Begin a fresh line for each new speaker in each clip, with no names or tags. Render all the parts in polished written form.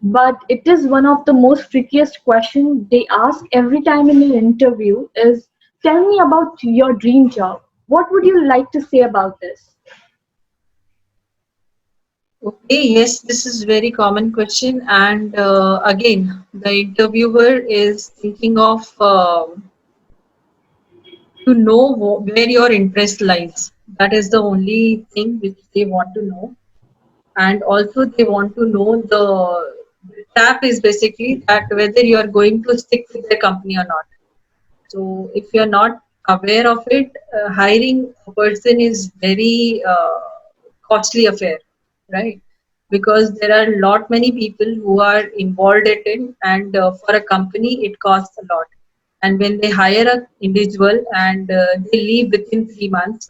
but it is one of the most trickiest questions they ask every time in an interview is, tell me about your dream job. What would you like to say about this?
Okay, yes, this is very common question, and again, the interviewer is thinking of to know where your interest lies. That is the only thing which they want to know, and also they want to know the tap is basically that whether you are going to stick with the company or not. So if you're not aware of it, hiring a person is very costly affair, right? Because there are a lot many people who are involved in it, and for a company it costs a lot. And when they hire an individual and they leave within 3 months,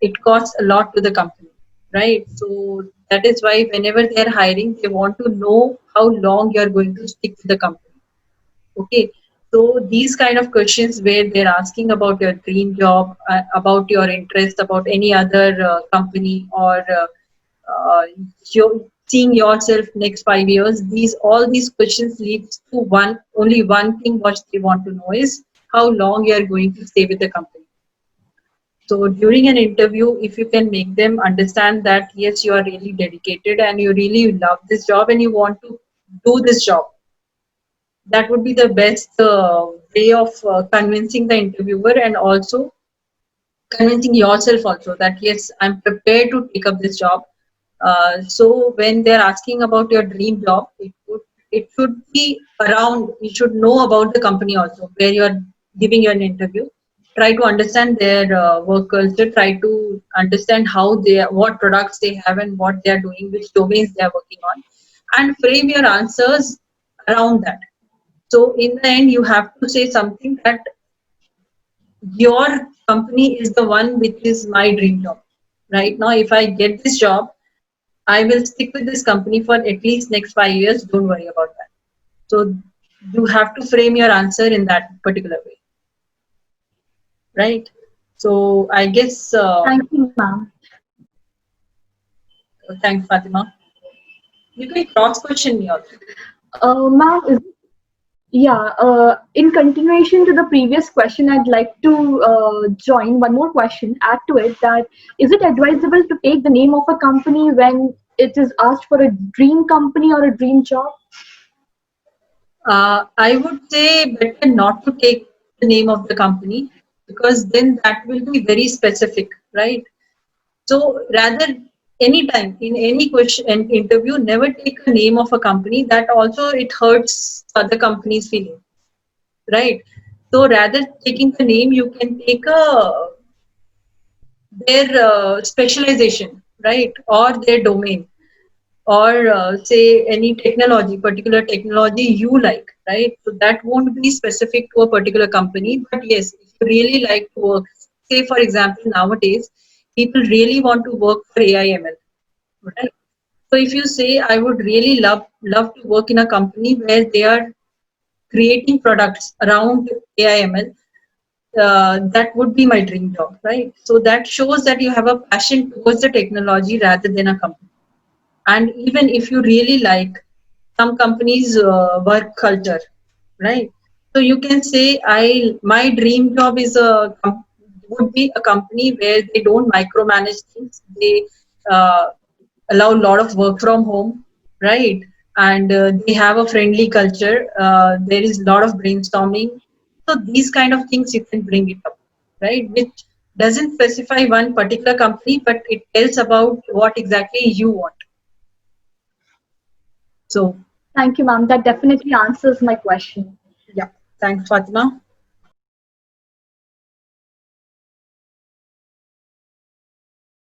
it costs a lot to the company, right? So that is why whenever they are hiring, they want to know how long you are going to stick with the company. Okay, so these kind of questions where they're asking about your dream job, about your interest, about any other company, or uh, seeing yourself next 5 years. All these questions leads to one only one thing. What they want to know is how long you are going to stay with the company. So during an interview, if you can make them understand that yes, you are really dedicated and you really love this job and you want to do this job, that would be the best way of convincing the interviewer, and also convincing yourself also that yes, I'm prepared to take up this job. So when they're asking about your dream job, it should be around, you should know about the company also where you're giving an interview. Try to understand their work culture, try to understand how they, what products they have and what they are doing, which domains they are working on, and frame your answers around that. So in the end, you have to say something that your company is the one which is my dream job. Right now, if I get this job, I will stick with this company for at least next 5 years. Don't worry about that. So you have to frame your answer in that particular way, right? So I guess,
Thank you, ma'am.
thanks, Fatima. You can cross question me also.
Ma'am, yeah, in continuation to the previous question, I'd like to join one more question, add to it that is it advisable to take the name of a company when it is asked for a dream company or a dream job?
I would say better not to take the name of the company, because then that will be very specific, right? So rather, anytime in any question and interview, never take a name of a company. That also it hurts other companies' feeling, right? So rather taking the name, you can take a their specialization, right, or their domain, or say any technology, particular technology you like, right? So that won't be specific to a particular company. But yes, if you really like to work, say for example, nowadays people really want to work for AIML, right? So if you say I would really love to work in a company where they are creating products around AIML, that would be my dream job, right? So that shows that you have a passion towards the technology rather than a company. And even if you really like some companies work culture, right? So you can say I my dream job is would be a company where they don't micromanage things. They uh, allow a lot of work from home, right? And they have a friendly culture. There is a lot of brainstorming. So these kind of things you can bring it up, right? Which doesn't specify one particular company, but it tells about what exactly you want. So,
Thank you, ma'am. That definitely answers my question.
yeah, thanks, Fatima.